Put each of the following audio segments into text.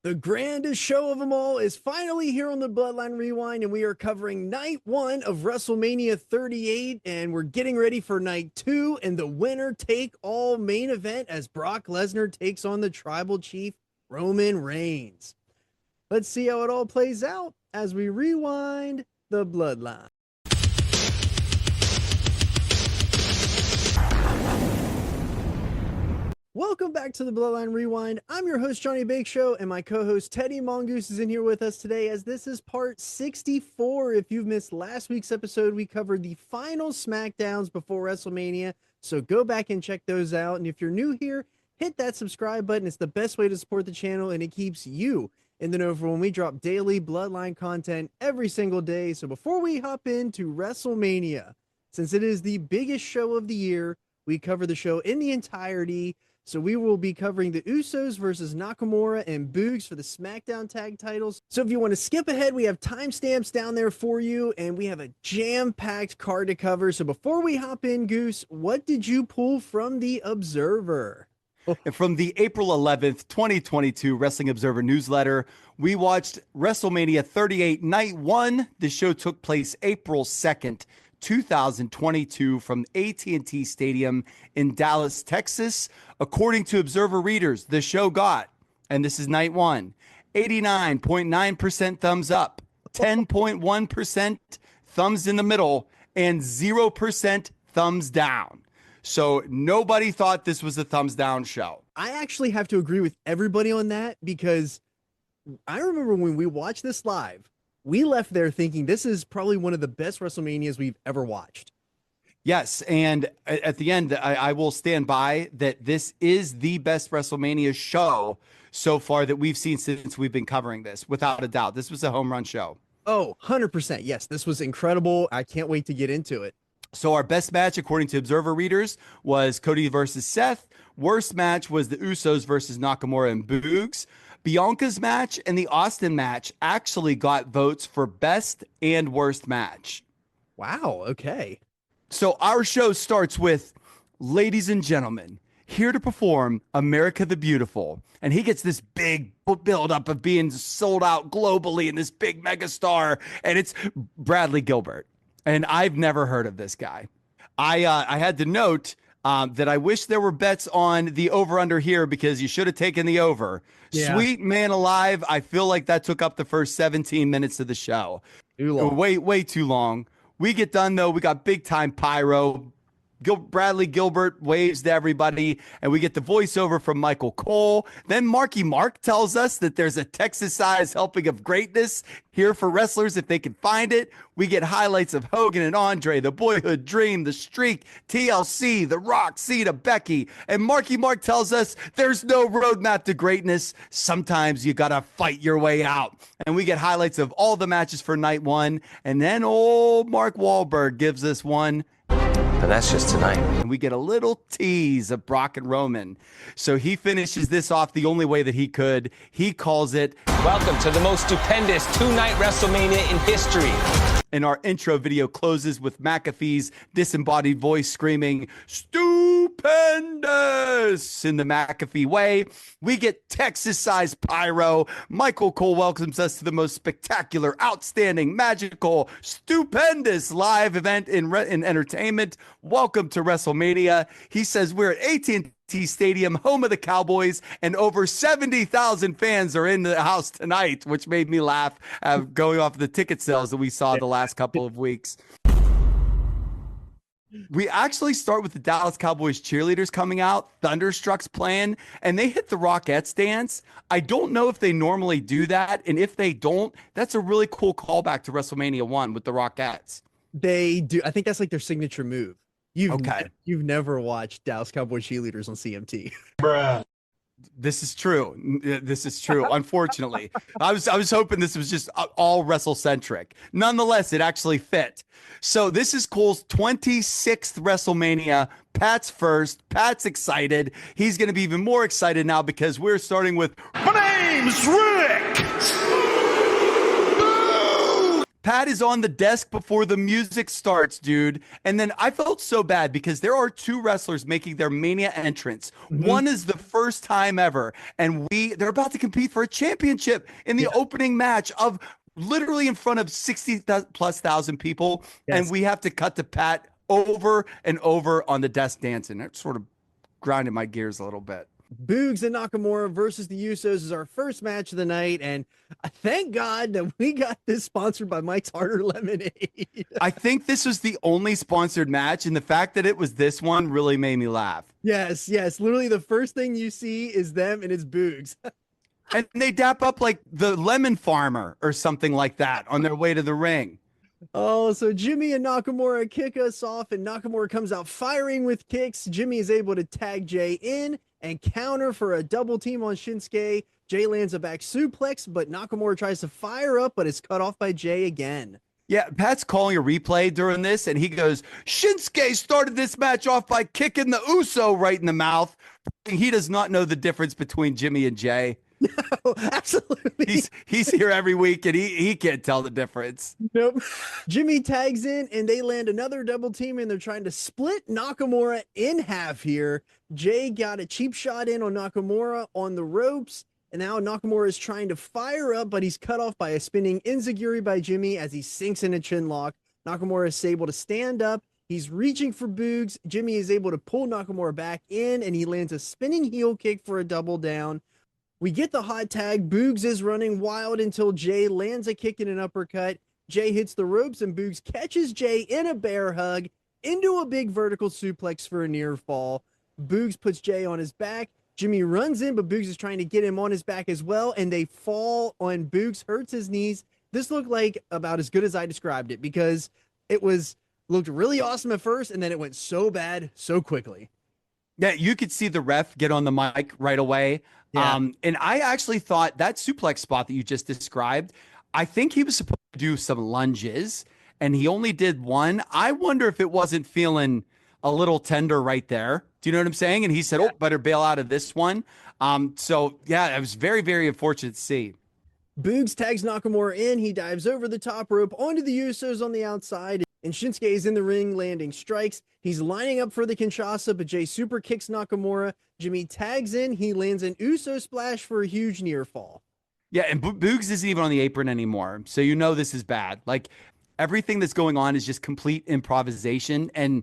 The grandest show of them all is finally here on the Bloodline Rewind, and we are covering night one of WrestleMania 38, and we're getting ready for night two and the winner take all main event as Brock Lesnar takes on the tribal chief Roman Reigns. Let's see how it all plays out as we rewind the Bloodline. Welcome back to the Bloodline Rewind. I'm your host, Johnny Bake Show, and my co-host, Teddy Mongoose, is in here with us today as this is part 64. If you've missed last week's episode, we covered the final SmackDowns before WrestleMania, so go back and check those out. And if you're new here, hit that subscribe button. It's the best way to support the channel, and it keeps you in the know for when we drop daily Bloodline content every single day. So before we hop into WrestleMania, since it is the biggest show of the year, we cover the show in the entirety. So we will be covering the Usos versus Nakamura and Boogs for the SmackDown Tag Titles. So if you want to skip ahead, we have timestamps down there for you, and we have a jam-packed card to cover. So before we hop in, Goose, what did you pull from the Observer? From the April 11th, 2022 Wrestling Observer newsletter, we watched WrestleMania 38 Night 1. The show took place April 2nd, 2022 from AT&T Stadium in Dallas, Texas. According to Observer readers, the show got, and this is night one, 89.9% thumbs up, 10.1% thumbs in the middle, and 0% thumbs down. So nobody thought this was a thumbs down show. I actually have to agree with everybody on that because I remember when we watched this live, we left there thinking this is probably one of the best WrestleManias we've ever watched. Yes, and at the end, I will stand by that this is the best WrestleMania show so far that we've seen since we've been covering this, without a doubt. This was a home run show. Oh, 100%. Yes, this was incredible. I can't wait to get into it. So our best match, according to Observer readers, was Cody versus Seth. Worst match was the Usos versus Nakamura and Boogs. Bianca's match and the Austin match actually got votes for best and worst match. Wow, okay. So our show starts with, ladies and gentlemen, here to perform America the Beautiful. And he gets this big build-up of being sold out globally and this big megastar. And it's Bradley Gilbert. And I've never heard of this guy. I had to note that I wish there were bets on the over-under here because you should have taken the over. Yeah. Sweet Man Alive, I feel like that took up the first 17 minutes of the show. Too long. Way too long. We get done, though. We got big-time pyro. Bradley Gilbert waves to everybody, and we get the voiceover from Michael Cole. Then Marky Mark tells us that there's a Texas-sized helping of greatness here for wrestlers if they can find it. We get highlights of Hogan and Andre, the Boyhood Dream, the Streak, TLC, The Rock, Cena, Becky. And Marky Mark tells us there's no roadmap to greatness. Sometimes you got to fight your way out. And we get highlights of all the matches for night one. And then old Mark Wahlberg gives us one. And that's just tonight. And we get a little tease of Brock and Roman. So he finishes this off the only way that he could. He calls it, welcome to the most stupendous two-night WrestleMania in history. And our intro video closes with McAfee's disembodied voice screaming, stupendous, in the McAfee way. We get Texas-sized pyro. Michael Cole welcomes us to the most spectacular, outstanding, magical, stupendous live event in entertainment. Welcome to WrestleMania. He says we're at AT&T Stadium, home of the Cowboys, and over 70,000 fans are in the house tonight, which made me laugh going off the ticket sales that we saw the last couple of weeks. We actually start with the Dallas Cowboys cheerleaders coming out, Thunderstruck's playing, and they hit the Rockettes dance. I don't know if they normally do that, and if they don't, that's a really cool callback to WrestleMania 1 with the Rockettes. They do. I think that's like their signature move. You've never watched Dallas Cowboy cheerleaders on CMT. Bruh. This is true. This is true. Unfortunately, I was hoping this was just all wrestle-centric. Nonetheless, it actually fit. So this is Cole's 26th WrestleMania. Pat's first. Pat's excited. He's going to be even more excited now because we're starting with, my name's Rick. Pat is on the desk before the music starts, dude. And then I felt so bad because there are two wrestlers making their Mania entrance. One is the first time ever, and they're about to compete for a championship in the opening match of literally in front of 60 plus thousand people. Yes. And we have to cut to Pat over and over on the desk dancing. It sort of grinded my gears a little bit. Boogs and Nakamura versus the Usos is our first match of the night, and thank God that we got this sponsored by Mike's Harder Lemonade. I think this was the only sponsored match, and the fact that it was this one really made me laugh. Yes. Literally, the first thing you see is them, and it's Boogs. And they dap up like the lemon farmer or something like that on their way to the ring. Oh, so Jimmy and Nakamura kick us off, and Nakamura comes out firing with kicks. Jimmy is able to tag Jay in and counter for a double team on Shinsuke. Jay lands a back suplex, but Nakamura tries to fire up, but is cut off by Jay again. Yeah, Pat's calling a replay during this, and he goes, Shinsuke started this match off by kicking the Uso right in the mouth. He does not know the difference between Jimmy and Jay. No, absolutely. He's here every week, and he can't tell the difference. Nope. Jimmy tags in, and they land another double team, and they're trying to split Nakamura in half here. Jay got a cheap shot in on Nakamura on the ropes, and now Nakamura is trying to fire up, but he's cut off by a spinning enziguri by Jimmy as he sinks in a chin lock. Nakamura is able to stand up. He's reaching for Boogs. Jimmy is able to pull Nakamura back in, and he lands a spinning heel kick for a double down. We get the hot tag. Boogs is running wild until Jay lands a kick and an uppercut. Jay hits the ropes, and Boogs catches Jay in a bear hug into a big vertical suplex for a near fall. Boogs puts Jay on his back. Jimmy runs in, but Boogs is trying to get him on his back as well, and they fall on Boogs, hurts his knees. This looked like about as good as I described it because it looked really awesome at first, and then it went so bad so quickly. Yeah, you could see the ref get on the mic right away. Yeah. And I actually thought that suplex spot that you just described, I think he was supposed to do some lunges, and he only did one. I wonder if it wasn't feeling a little tender right there. Do you know what I'm saying? And he said, oh, better bail out of this one. So, yeah, it was very, very unfortunate to see. Boogs tags Nakamura in. He dives over the top rope onto the Usos on the outside. And Shinsuke is in the ring landing strikes. He's lining up for the Kinshasa, but Jay super kicks Nakamura. Jimmy tags in. He lands an Uso splash for a huge near fall. Yeah, and Boogs isn't even on the apron anymore. So you know this is bad. Like, everything that's going on is just complete improvisation, and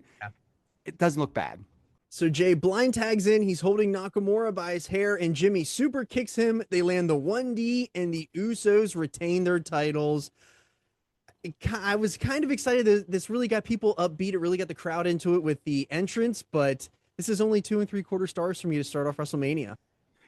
it doesn't look bad. So Jay blind tags in. He's holding Nakamura by his hair, and Jimmy super kicks him. They land the 1D, and the Usos retain their titles. I was kind of excited that this really got people upbeat. It really got the crowd into it with the entrance, but this is only 2 3/4 stars for me to start off WrestleMania.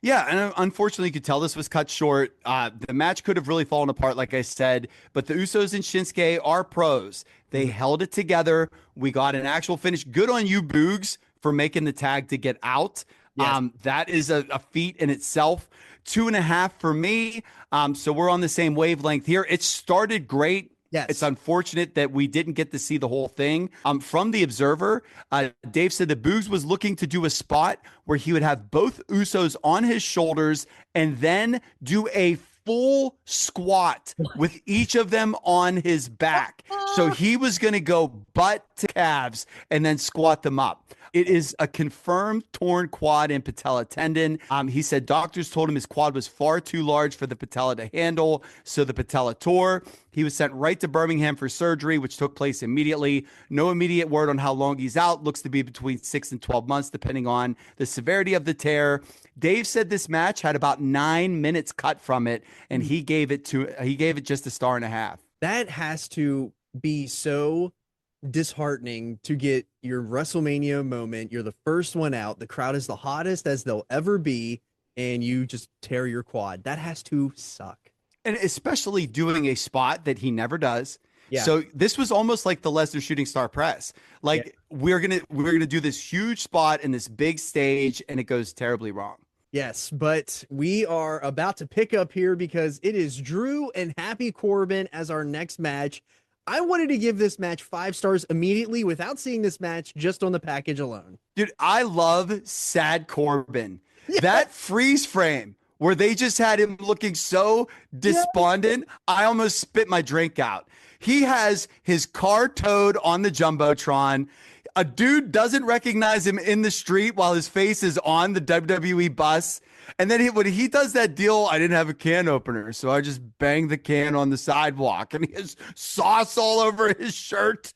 Yeah, and unfortunately, you could tell this was cut short. The match could have really fallen apart, like I said, but the Usos and Shinsuke are pros. They held it together. We got an actual finish. Good on you, Boogs, for making the tag to get out. Yes. That is a feat in itself. 2.5 for me. So we're on the same wavelength here. It started great. Yes. It's unfortunate that we didn't get to see the whole thing. From the Observer, Dave said that Boogs was looking to do a spot where he would have both Usos on his shoulders and then do a full squat with each of them on his back. So he was going to go butt to calves and then squat them up. It is a confirmed torn quad and patella tendon. He said doctors told him his quad was far too large for the patella to handle, so the patella tore. He was sent right to Birmingham for surgery, which took place immediately. No immediate word on how long he's out. Looks to be between 6 and 12 months, depending on the severity of the tear. Dave said this match had about 9 minutes cut from it, and he gave it just a 1.5 stars. That has to be so disheartening to get your WrestleMania moment. You're the first one out. The crowd is the hottest as they'll ever be, and you just tear your quad. That has to suck. And especially doing a spot that he never does. Yeah. So this was almost like the Lesnar shooting star press. Like we're gonna do this huge spot in this big stage, and it goes terribly wrong. Yes, but we are about to pick up here because it is Drew and Happy Corbin as our next match. I wanted to give this match 5 stars immediately without seeing this match, just on the package alone. Dude, I love sad Corbin. That freeze frame where they just had him looking so despondent. I almost spit my drink out. He has his car towed on the Jumbotron. A dude doesn't recognize him in the street while his face is on the WWE bus. And then when he does that deal, I didn't have a can opener, so I just banged the can on the sidewalk, and he has sauce all over his shirt.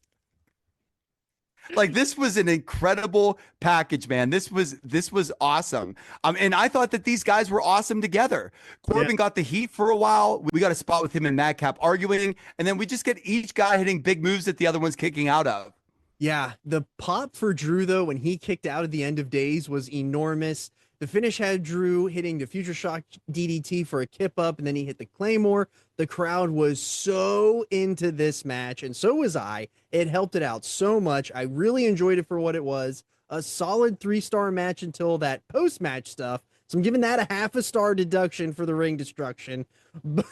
Like, this was an incredible package, man. This was awesome. And I thought that these guys were awesome together. Corbin got the heat for a while. We got a spot with him and Madcap arguing, and then we just get each guy hitting big moves that the other one's kicking out of. Yeah, the pop for Drew, though, when he kicked out at the end of days was enormous. The finish had Drew hitting the Future Shock DDT for a kip up, and then he hit the Claymore. The crowd was so into this match, and so was I. It helped it out so much. I really enjoyed it for what it was. A solid 3-star match until that post-match stuff. So I'm giving that a half a star deduction for the ring destruction.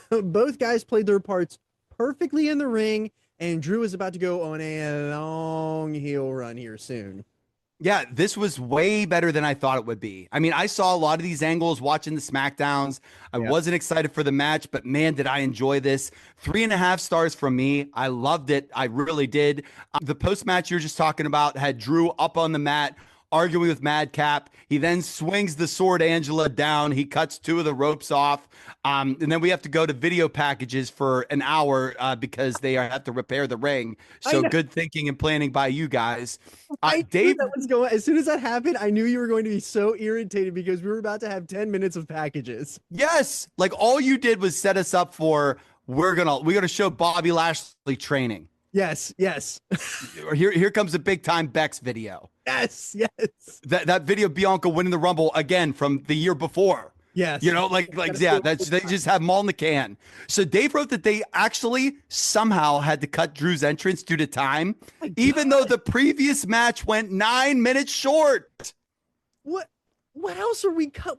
Both guys played their parts perfectly in the ring, and Drew is about to go on a long heel run here soon. Yeah, this was way better than I thought it would be. I mean, I saw a lot of these angles watching the SmackDowns. I wasn't excited for the match, but man, did I enjoy this. 3.5 stars from me. I loved it. I really did. The post-match you're just talking about had Drew up on the mat, arguing with Madcap. He then swings the Sword Angela down. He cuts 2 of the ropes off. And then we have to go to video packages for an hour because they have to repair the ring. So good thinking and planning by you guys. Dave, that was going, as soon as that happened, I knew you were going to be so irritated because we were about to have 10 minutes of packages. Yes. Like, all you did was set us up for, we're gonna show Bobby Lashley training. Yes. Here comes a big time Bex video. Yes. That video, Bianca winning the Rumble again from the year before. Yes. You know, they just have them all in the can. So Dave wrote that they actually somehow had to cut Drew's entrance due to time, even though the previous match went 9 minutes short. What else are we cut?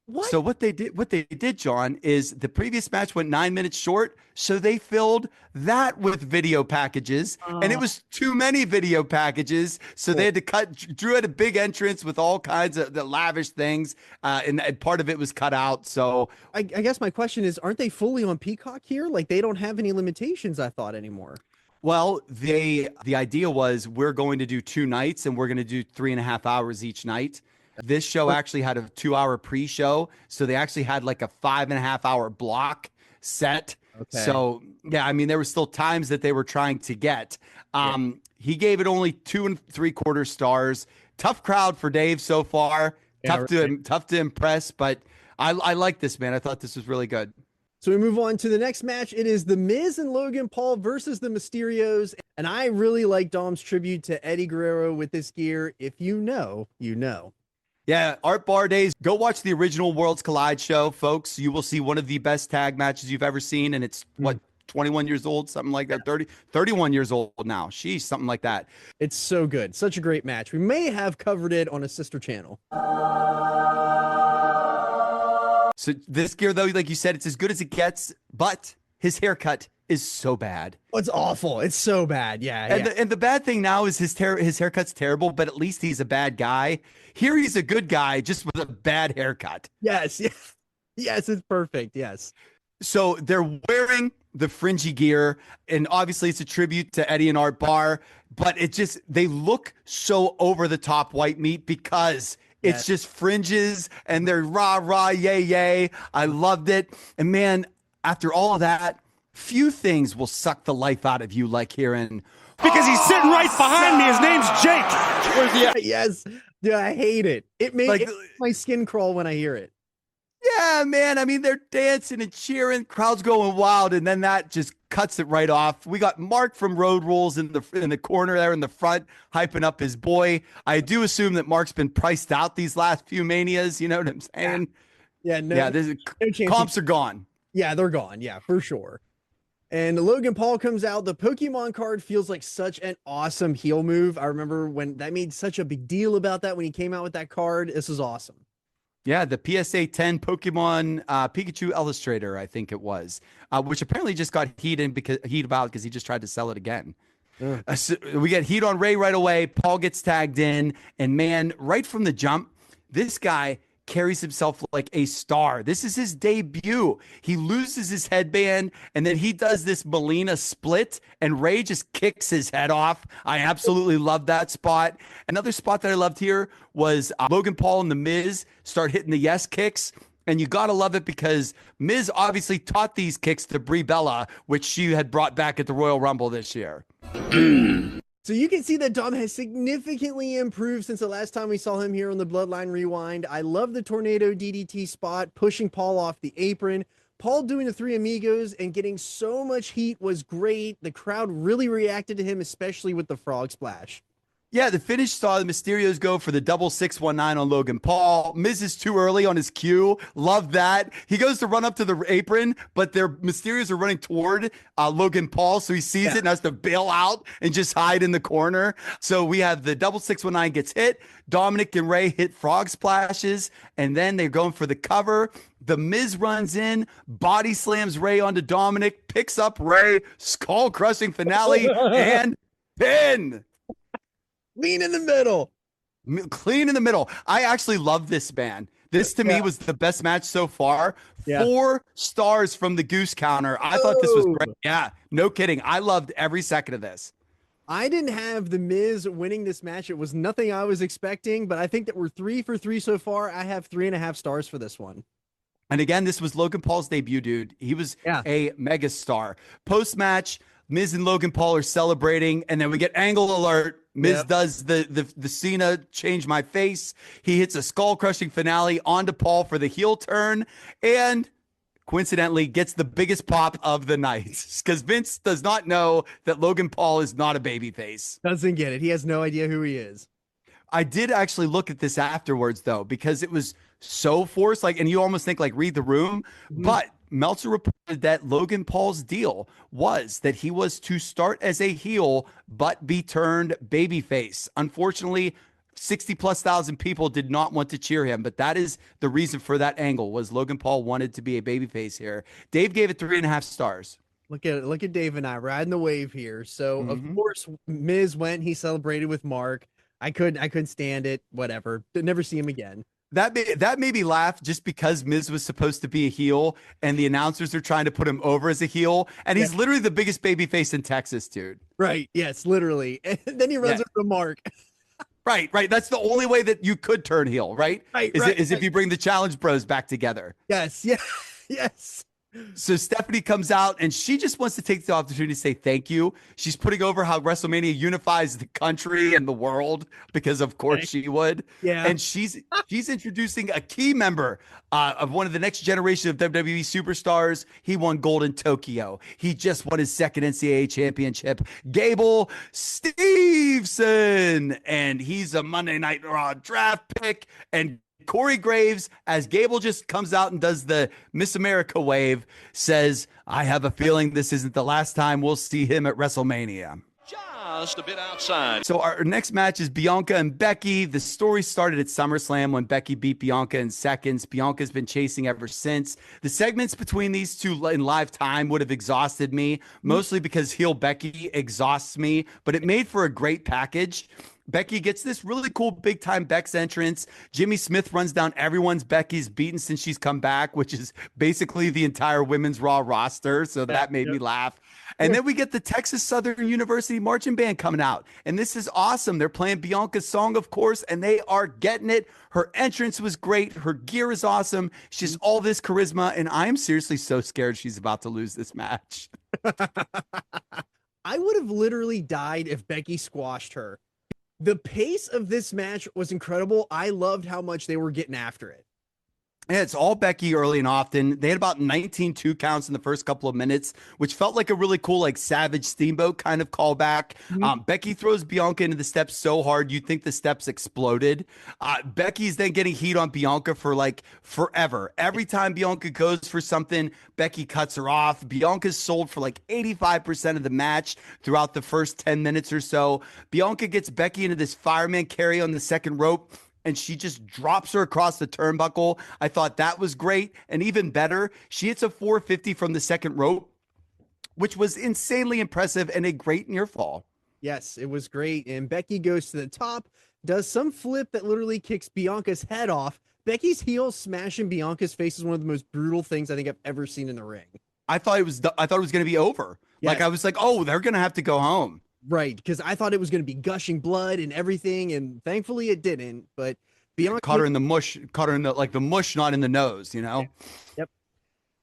What? So what they did, John, is the previous match went 9 minutes short. So they filled that with video packages, and it was too many video packages. So they had to cut. Drew had a big entrance with all kinds of the lavish things, and part of it was cut out. So I guess my question is, aren't they fully on Peacock here? Like, they don't have any limitations, I thought, anymore. Well, the idea was, we're going to do 2 nights, and we're going to do 3.5 hours each night. This show actually had a 2-hour pre-show, so they actually had like a 5.5-hour block set. Okay. So yeah, I mean, there were still times that they were trying to get. He gave it only 2 3/4 stars. Tough crowd for Dave so far. Tough to impress, but I like this, man. I thought this was really good. So we move on to the next match. It is The Miz and Logan Paul versus the Mysterios. And I really like Dom's tribute to Eddie Guerrero with this gear. If you know, you know. Yeah, Art Bar Days. Go watch the original Worlds Collide show, folks. You will see one of the best tag matches you've ever seen. And it's, 21 years old, something like that. 31 years old now. Sheesh, something like that. It's so good. Such a great match. We may have covered it on a sister channel. So this gear, though, like you said, it's as good as it gets, but his haircut is so bad. Oh, it's awful. It's so bad. Yeah. And the bad thing now is his haircut's terrible, but at least he's a bad guy. Here he's a good guy, just with a bad haircut. Yes, it's perfect. Yes. So they're wearing the fringy gear, and obviously it's a tribute to Eddie and Art Barr, but they look so over the top white meat because it's just fringes and they're rah, rah, yay, yay. I loved it. And man, after all of that, few things will suck the life out of you like hearing, because he's sitting right behind me. His name's Jake. Yes. Dude, I hate it. It makes my skin crawl when I hear it. Yeah, man. I mean, they're dancing and cheering, crowd's going wild, and then that just cuts it right off. We got Mark from Road Rules in the corner there in the front, hyping up his boy. I do assume that Mark's been priced out these last few Manias. You know what I'm saying? Comps are gone. Yeah, they're gone. Yeah, for sure. And Logan Paul comes out. The Pokemon card feels like such an awesome heel move. I remember when that made such a big deal about that when he came out with that card. This is awesome. Yeah, the PSA 10 Pokemon Pikachu Illustrator, I think it was, which apparently just got heat about because he just tried to sell it again. So we get heat on Ray right away. Paul gets tagged in, and man, right from the jump, this guy carries himself like a star. This is his debut. He loses his headband, and then he does this Melina split, and Ray just kicks his head off. I absolutely love that spot. Another spot that I loved here was Logan Paul and The Miz start hitting the yes kicks. And you got to love it because Miz obviously taught these kicks to Brie Bella, which she had brought back at the Royal Rumble this year. So you can see that Dom has significantly improved since the last time we saw him here on the Bloodline Rewind. I love the tornado DDT spot, pushing Paul off the apron. Paul doing the Three Amigos and getting so much heat was great. The crowd really reacted to him, especially with the frog splash. Yeah, the finish saw the Mysterios go for the double 619 on Logan Paul. Miz is too early on his cue. Love that. He goes to run up to the apron, but their Mysterios are running toward Logan Paul, so he sees it and has to bail out and just hide in the corner. So we have the double 619 gets hit. Dominic and Ray hit frog splashes, and then they're going for the cover. The Miz runs in, body slams Ray onto Dominic, picks up Ray, skull-crushing finale, and pin. Lean in the middle. Clean in the middle. I actually love this, man. This to me was the best match so far. 4 stars from the Goose Counter. I thought this was great. Yeah, no kidding. I loved every second of this. I didn't have The Miz winning this match. It was nothing I was expecting, but I think that we're 3 for 3 so far. I have 3.5 stars for this one. And again, this was Logan Paul's debut, dude. He was a mega star. Post-match, Miz and Logan Paul are celebrating, and then we get angle alert. Miz does the Cena change my face. He hits a skull-crushing finale onto Paul for the heel turn, and coincidentally gets the biggest pop of the night because Vince does not know that Logan Paul is not a babyface. Doesn't get it. He has no idea who he is. I did actually look at this afterwards, though, because it was so forced, and you almost think, read the room, but Meltzer reported that Logan Paul's deal was that he was to start as a heel, but be turned babyface. Unfortunately, 60+ thousand people did not want to cheer him, but that is the reason for that angle was Logan Paul wanted to be a babyface here. Dave gave it 3.5 stars. Look at Dave and I riding the wave here. So of course, Miz went, he celebrated with Mark. I couldn't stand it. Whatever. Never see him again. That made me laugh just because Miz was supposed to be a heel and the announcers are trying to put him over as a heel. And he's literally the biggest babyface in Texas, dude. Right. Yes, literally. And then he runs over to Mark. Right. That's the only way that you could turn heel, right? Is if you bring the Challenge Bros back together. Yes. Yes. So Stephanie comes out and she just wants to take the opportunity to say thank you. She's putting over how WrestleMania unifies the country and the world because of course she would. Yeah. And she's introducing a key member of one of the next generation of WWE superstars. He won gold in Tokyo. He just won his second NCAA championship. Gable Steveson. And he's a Monday Night Raw draft pick. And Corey Graves, as Gable just comes out and does the Miss America wave, says, I have a feeling this isn't the last time we'll see him at WrestleMania. Just a bit outside. So our next match is Bianca and Becky. The story started at SummerSlam when Becky beat Bianca in seconds. Bianca's been chasing ever since. The segments between these two in live time would have exhausted me, mostly because heel Becky exhausts me, but it made for a great package. Becky gets this really cool big-time Beck's entrance. Jimmy Smith runs down everyone's Becky's beaten since she's come back, which is basically the entire Women's Raw roster. So that made me laugh. And then we get the Texas Southern University Marching Band coming out. And this is awesome. They're playing Bianca's song, of course, and they are getting it. Her entrance was great. Her gear is awesome. She's just all this charisma. And I am seriously so scared she's about to lose this match. I would have literally died if Becky squashed her. The pace of this match was incredible. I loved how much they were getting after it. Yeah, it's all Becky early and often. They had about 19 2 counts in the first couple of minutes, which felt like a really cool, Savage Steamboat kind of callback. Becky throws Bianca into the steps so hard, you'd think the steps exploded. Becky's then getting heat on Bianca for forever. Every time Bianca goes for something, Becky cuts her off. Bianca's sold for 85% of the match throughout the first 10 minutes or so. Bianca gets Becky into this fireman carry on the second rope, and she just drops her across the turnbuckle. I thought that was great. And even better, she hits a 450 from the second rope, which was insanely impressive and a great near fall. Yes, it was great. And Becky goes to the top, does some flip that literally kicks Bianca's head off. Becky's heel smashing Bianca's face is one of the most brutal things I think I've ever seen in the ring. I thought it was going to be over. Like, Yes. I was like, oh, they're going to have to go home. Right, because I thought it was going to be gushing blood and everything, and thankfully it didn't. But Bianca Caught her in the mush, caught her in the mush, not in the nose, you know? Yep.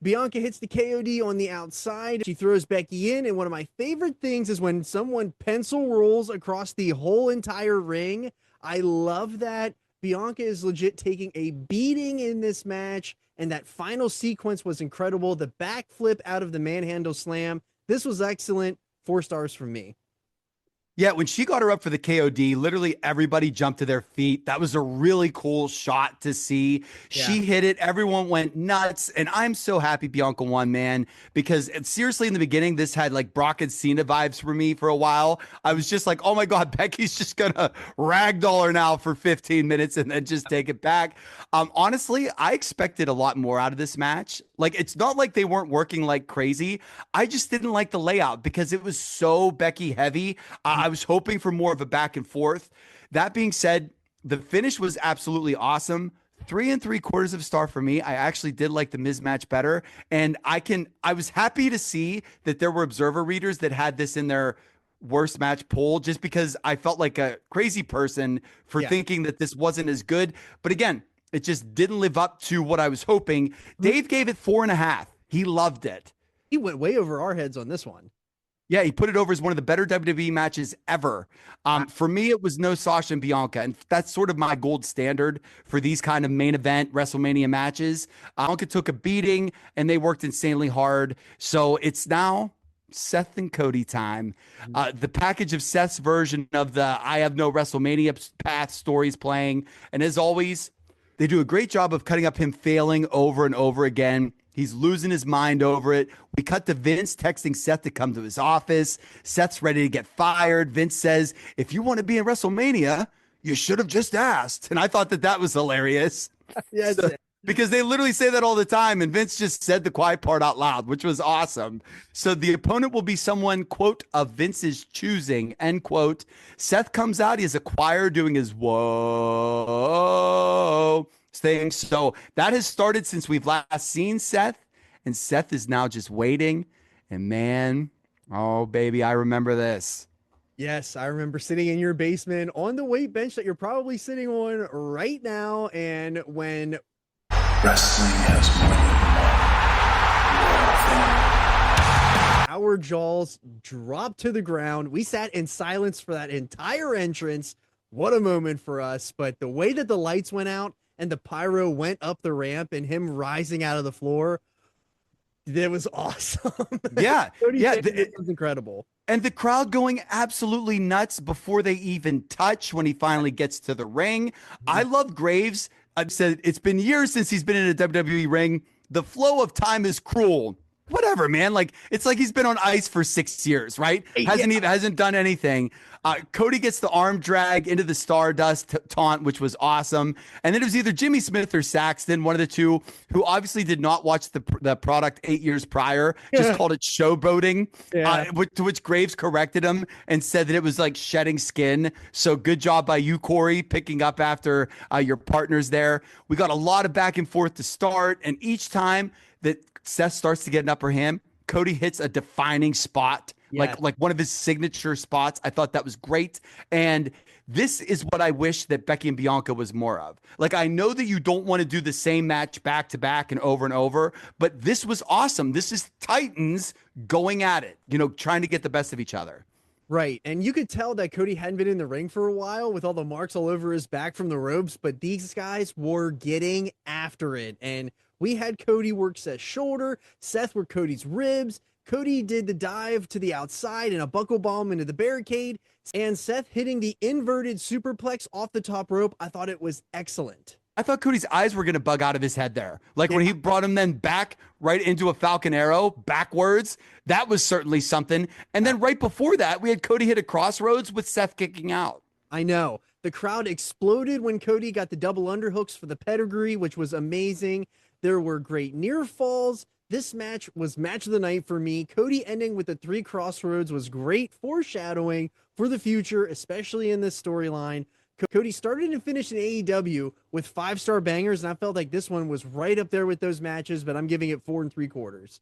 Bianca hits the KOD on the outside. She throws Becky in, and one of my favorite things is when someone pencil rolls across the whole entire ring. I love that. Bianca is legit taking a beating in this match, and that final sequence was incredible. The backflip out of the manhandle slam. This was excellent. 4 stars from me. Yeah, when she got her up for the KOD, literally everybody jumped to their feet. That was a really cool shot to see. Yeah. She hit it. Everyone went nuts. And I'm so happy Bianca won, man, because seriously, in the beginning, this had like Brock and Cena vibes for me for a while. I was just like, oh my God, Becky's just going to ragdoll her now for 15 minutes and then just take it back. Honestly, I expected a lot more out of this match. Like, it's not like they weren't working like crazy. I just didn't like the layout because it was so Becky heavy. I was hoping for more of a back and forth. That being said, the finish was absolutely awesome. 3 3/4 star for me. I actually did like the Miz match better. And I was happy to see that there were observer readers that had this in their worst match poll, just because I felt like a crazy person for thinking that this wasn't as good. But again, it just didn't live up to what I was hoping. Dave gave it 4.5. He loved it. He went way over our heads on this one. Yeah, he put it over as one of the better WWE matches ever. For me, it was no Sasha and Bianca, and that's sort of my gold standard for these kind of main event WrestleMania matches. Bianca took a beating, and they worked insanely hard. So it's now Seth and Cody time. The package of Seth's version of the I have no WrestleMania path stories playing, and as always, they do a great job of cutting up him failing over and over again. He's losing his mind over it. We cut to Vince texting Seth to come to his office. Seth's ready to get fired. Vince says, if you want to be in WrestleMania, you should have just asked. And I thought that was hilarious. Yes. Because they literally say that all the time. And Vince just said the quiet part out loud, which was awesome. So the opponent will be someone, quote, of Vince's choosing, end quote. Seth comes out. He has a choir doing his whoa thing. So that has started since we've last seen Seth. And Seth is now just waiting. And man, oh, baby, I remember this. Yes, I remember sitting in your basement on the weight bench that you're probably sitting on right now. And when wrestling has more than one our jaws dropped to the ground, we sat in silence for that entire entrance. What a moment for us. But the way that the lights went out and the pyro went up the ramp and him rising out of the floor, that was awesome. Yeah. Yeah. It was incredible. And the crowd going absolutely nuts before they even touch when he finally gets to the ring. I love Graves. I've said it's been years since he's been in a WWE ring. The flow of time is cruel. Whatever, man. Like, it's like he's been on ice for 6 years, right? Hasn't done anything. Cody gets the arm drag into the Stardust taunt, which was awesome. And then it was either Jimmy Smith or Saxton, one of the two, who obviously did not watch the product 8 years prior, just called it showboating, to which Graves corrected him and said that it was like shedding skin. So good job by you, Corey, picking up after your partners there. We got a lot of back and forth to start. And each time that Seth starts to get an upper hand, Cody hits a defining spot. Yeah. Like one of his signature spots. I thought that was great. And this is what I wish that Becky and Bianca was more of. Like, I know that you don't want to do the same match back to back and over, but this was awesome. This is Titans going at it, trying to get the best of each other. Right. And you could tell that Cody hadn't been in the ring for a while with all the marks all over his back from the ropes, but these guys were getting after it. And we had Cody work Seth's shoulder, Seth worked Cody's ribs. Cody did the dive to the outside and a buckle bomb into the barricade, and Seth hitting the inverted superplex off the top rope. I thought it was excellent. I thought Cody's eyes were going to bug out of his head there. Like when he brought him then back right into a Falcon Arrow backwards, that was certainly something. And then right before that, we had Cody hit a crossroads with Seth kicking out. I know. The crowd exploded when Cody got the double underhooks for the pedigree, which was amazing. There were great near falls. This match was match of the night for me. Cody ending with the 3 crossroads was great foreshadowing for the future, especially in this storyline. Cody started and finished in AEW with 5-star bangers, and I felt like this one was right up there with those matches, but I'm giving it 4 3/4.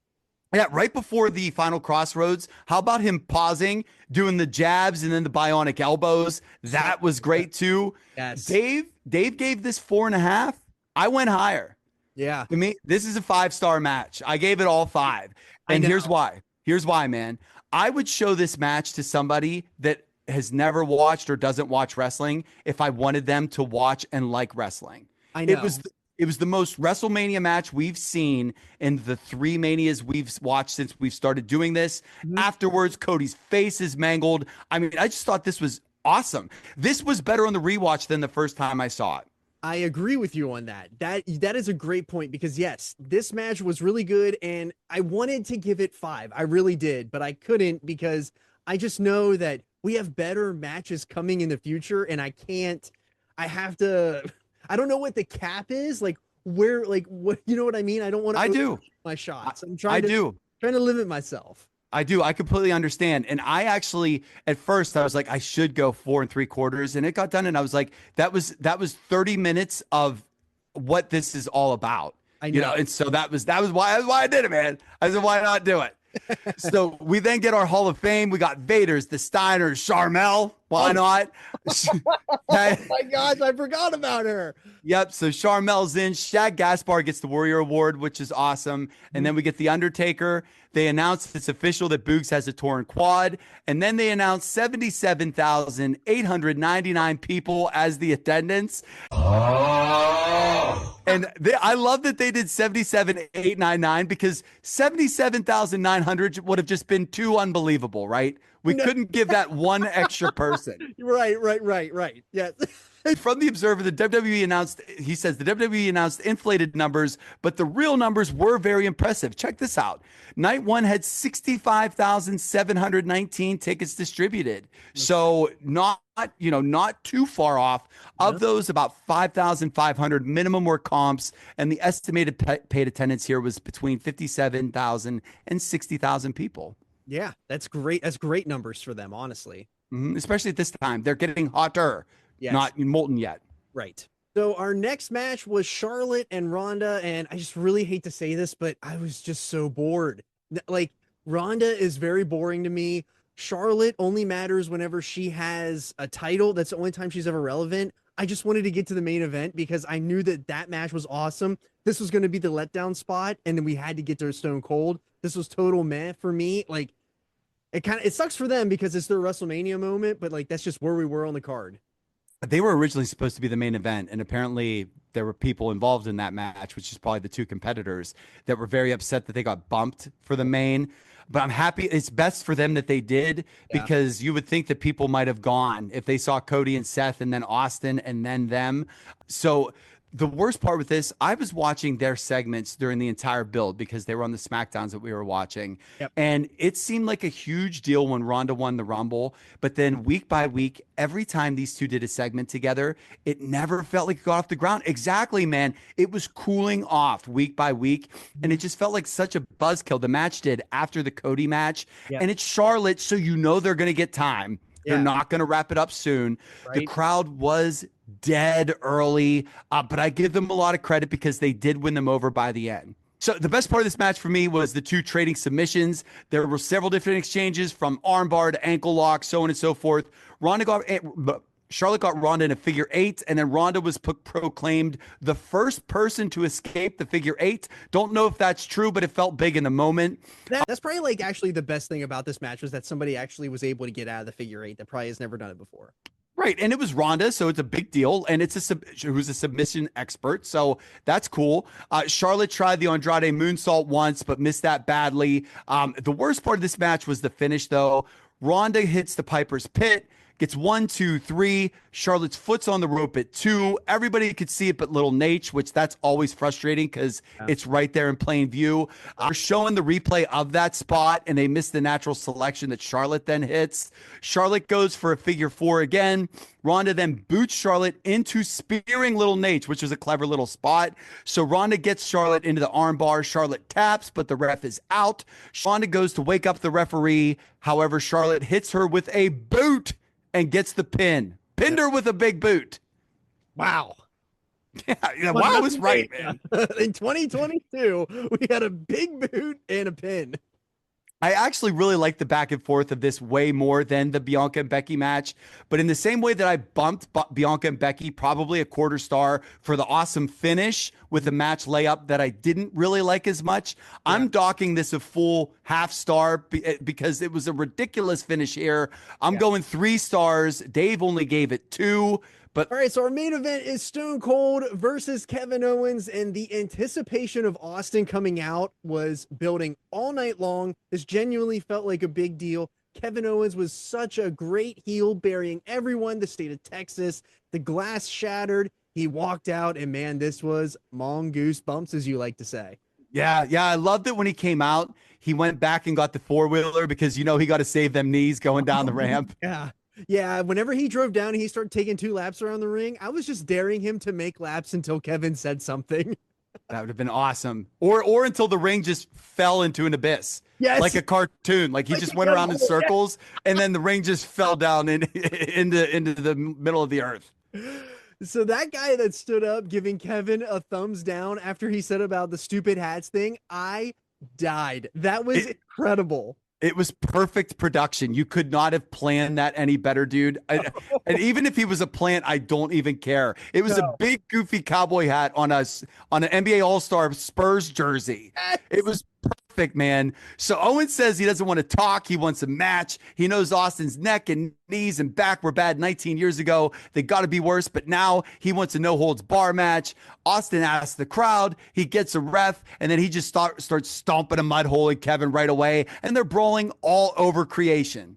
Yeah, right before the final crossroads, how about him pausing, doing the jabs and then the bionic elbows? That was great too. Yes. Dave gave this 4.5. I went higher. Yeah. To me, this is a 5-star match. I gave it all 5. And here's why. Here's why, man. I would show this match to somebody that has never watched or doesn't watch wrestling if I wanted them to watch and like wrestling. I know. It was the most WrestleMania match we've seen in the 3 Manias we've watched since we've started doing this. Afterwards, Cody's face is mangled. I mean, I just thought this was awesome. This was better on the rewatch than the first time I saw it. I agree with you on that. That is a great point because yes, this match was really good and I wanted to give it 5. I really did, but I couldn't because I just know that we have better matches coming in the future and I don't know what the cap is, like where, like what, you know what I mean? I don't want to my shots. I'm trying to limit myself. I do. I completely understand. And I actually, at first I was like, I should go 4 3/4, and it got done. And I was like, that was 30 minutes of what this is all about. I know. You know, and so that was why I did it, man. I said, why not do it? So we then get our Hall of Fame. We got Vader's, the Steiners, Charmel. Why not? Oh my gosh, I forgot about her. Yep. So Charmel's in. Shaq Gaspar gets the Warrior Award, which is awesome. And then we get the Undertaker. They announced it's official that Boogs has a torn quad. And then they announced 77,899 people as the attendance. And I love that they did 77,899 because 77,900 would have just been too unbelievable, right? We couldn't give that one extra person. Right. Yes. From the Observer, the WWE announced, he says the WWE announced inflated numbers, but the real numbers were very impressive. Check this out. Night 1 had 65,719 tickets distributed. So not too far off. Of those, about 5,500 minimum were comps, and the estimated paid attendance here was between 57,000 and 60,000 people. Yeah, that's great. That's great numbers for them, honestly. Especially at this time. They're getting hotter, not molten yet. Right. So our next match was Charlotte and Ronda, and I just really hate to say this, but I was just so bored. Like, Ronda is very boring to me. Charlotte only matters whenever she has a title. That's the only time she's ever relevant. I just wanted to get to the main event because I knew that match was awesome. This was going to be the letdown spot, and then we had to get to Stone Cold. This was total meh for me. Like, it sucks for them because it's their WrestleMania moment, but like that's just where we were on the card. They were originally supposed to be the main event, and apparently there were people involved in that match, which is probably the 2 competitors, that were very upset that they got bumped for the main. But I'm happy. It's best for them that they did because you would think that people might have gone if they saw Cody and Seth and then Austin and then them. So the worst part with this, I was watching their segments during the entire build because they were on the SmackDowns that we were watching. Yep. And it seemed like a huge deal when Ronda won the Rumble. But then week by week, every time these two did a segment together, it never felt like it got off the ground. Exactly, man. It was cooling off week by week. And it just felt like such a buzzkill. The match did after the Cody match. Yep. And it's Charlotte, so you know they're going to get time. They're not going to wrap it up soon. Right. The crowd was dead early, but I give them a lot of credit because they did win them over by the end. So the best part of this match for me was the 2 trading submissions. There were several different exchanges from armbar to ankle lock, so on and so forth. Charlotte got Ronda in a figure 8, and then Ronda was proclaimed the first person to escape the figure 8. Don't know if that's true, but it felt big in the moment. That's probably like actually the best thing about this match was that somebody actually was able to get out of the figure 8 that probably has never done it before. Right, and it was Ronda, so it's a big deal, and it's who's a submission expert, so that's cool. Charlotte tried the Andrade moonsault once, but missed that badly. The worst part of this match was the finish, though. Ronda hits the Piper's Pit, gets 1, 2, 3. Charlotte's foot's on the rope at 2. Everybody could see it but little Nate, which that's always frustrating because it's right there in plain view. They're showing the replay of that spot, and they missed the natural selection that Charlotte then hits. Charlotte goes for a figure 4 again. Ronda then boots Charlotte into spearing little Nate, which was a clever little spot. So Ronda gets Charlotte into the armbar. Charlotte taps, but the ref is out. Ronda goes to wake up the referee. However, Charlotte hits her with a boot and gets the pin. Pinned her with a big boot. Wow. Yeah, wow was right, man. In 2022, we had a big boot and a pin. I actually really like the back and forth of this way more than the Bianca and Becky match. But in the same way that I bumped Bianca and Becky probably a quarter star for the awesome finish with a match layup that I didn't really like as much, I'm docking this a full half star because it was a ridiculous finish here. I'm going 3 stars. Dave only gave it 2. But all right, so our main event is Stone Cold versus Kevin Owens, and the anticipation of Austin coming out was building all night long. This genuinely felt like a big deal. Kevin Owens was such a great heel, burying everyone, the state of Texas. The glass shattered. He walked out, and man, this was mongoose bumps, as you like to say. Yeah, I loved it when he came out. He went back and got the 4-wheeler because, he got to save them knees going down the ramp. Yeah, whenever he drove down, he started taking 2 laps around the ring. I was just daring him to make laps until Kevin said something. That would have been awesome. Or until the ring just fell into an abyss. Yes. Like a cartoon. Like he just went around in circles and then the ring just fell down into the middle of the earth. So that guy that stood up giving Kevin a thumbs down after he said about the stupid hats thing, I died. That was incredible. It was perfect production. You could not have planned that any better, dude. And even if he was a plant, I don't even care. It was a big, goofy cowboy hat on an NBA All-Star Spurs jersey. Yes. It was perfect, man. So Owens says he doesn't want to talk. He wants a match. He knows Austin's neck and knees and back were bad 19 years ago. They got to be worse. But now he wants a no-holds-bar match. Austin asks the crowd. He gets a ref. And then he just starts stomping a mud hole in Kevin right away. And they're brawling all over creation.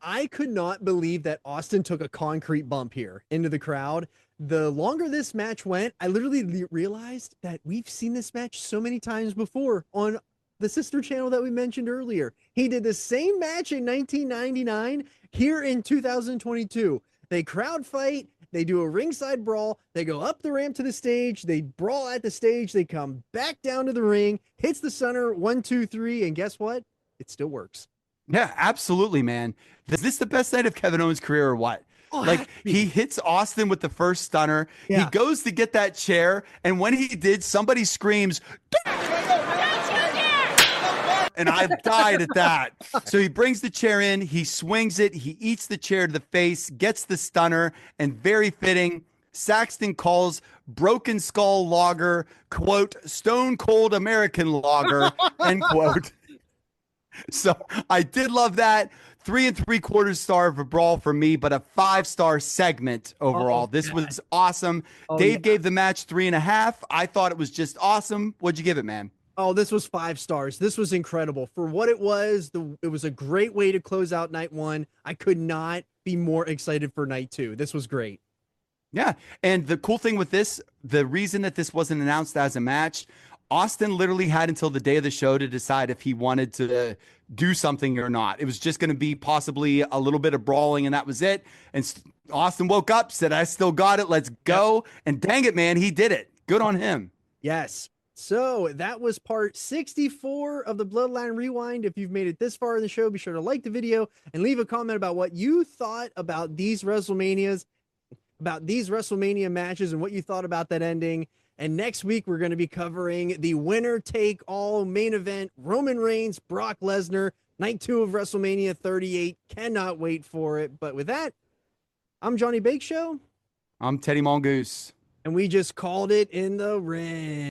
I could not believe that Austin took a concrete bump here into the crowd. The longer this match went, I literally realized that we've seen this match so many times before on the sister channel that we mentioned earlier. He did the same match in 1999 here in 2022. They crowd fight. They do a ringside brawl. They go up the ramp to the stage. They brawl at the stage. They come back down to the ring, hits the center, 1, 2, 3. And guess what? It still works. Yeah, absolutely, man. Is this the best night of Kevin Owens' career or what? Like he hits Austin with the first stunner. Yeah. He goes to get that chair. And when he did, somebody screams, and I died at that. So he brings the chair in, he swings it, he eats the chair to the face, gets the stunner, and very fitting, Saxton calls Broken Skull Lager, quote, Stone Cold American Lager, end quote. So I did love that. 3 3/4 star of a brawl for me, but a 5-star segment overall. This was awesome. Dave gave the match 3.5. I thought it was just awesome. What'd you give it, man? Oh, this was 5 stars. This was incredible. For what it was, it was a great way to close out night 1. I could not be more excited for night 2. This was great. Yeah, and the cool thing with this, the reason that this wasn't announced as a match, Austin literally had until the day of the show to decide if he wanted to do something or not. It was just going to be possibly a little bit of brawling, and that was it. And Austin woke up, said, I still got it. Let's go. Yep. And dang it, man, he did it. Good on him. Yes. So that was part 64 of the Bloodline Rewind. If you've made it this far in the show, be sure to like the video and leave a comment about what you thought about these WrestleMania matches and what you thought about that ending. And next week, we're going to be covering the winner-take-all main event, Roman Reigns, Brock Lesnar, night 2 of WrestleMania 38. Cannot wait for it. But with that, I'm Johnny Bake Show. I'm Teddy Mongoose. And we just called it in the ring.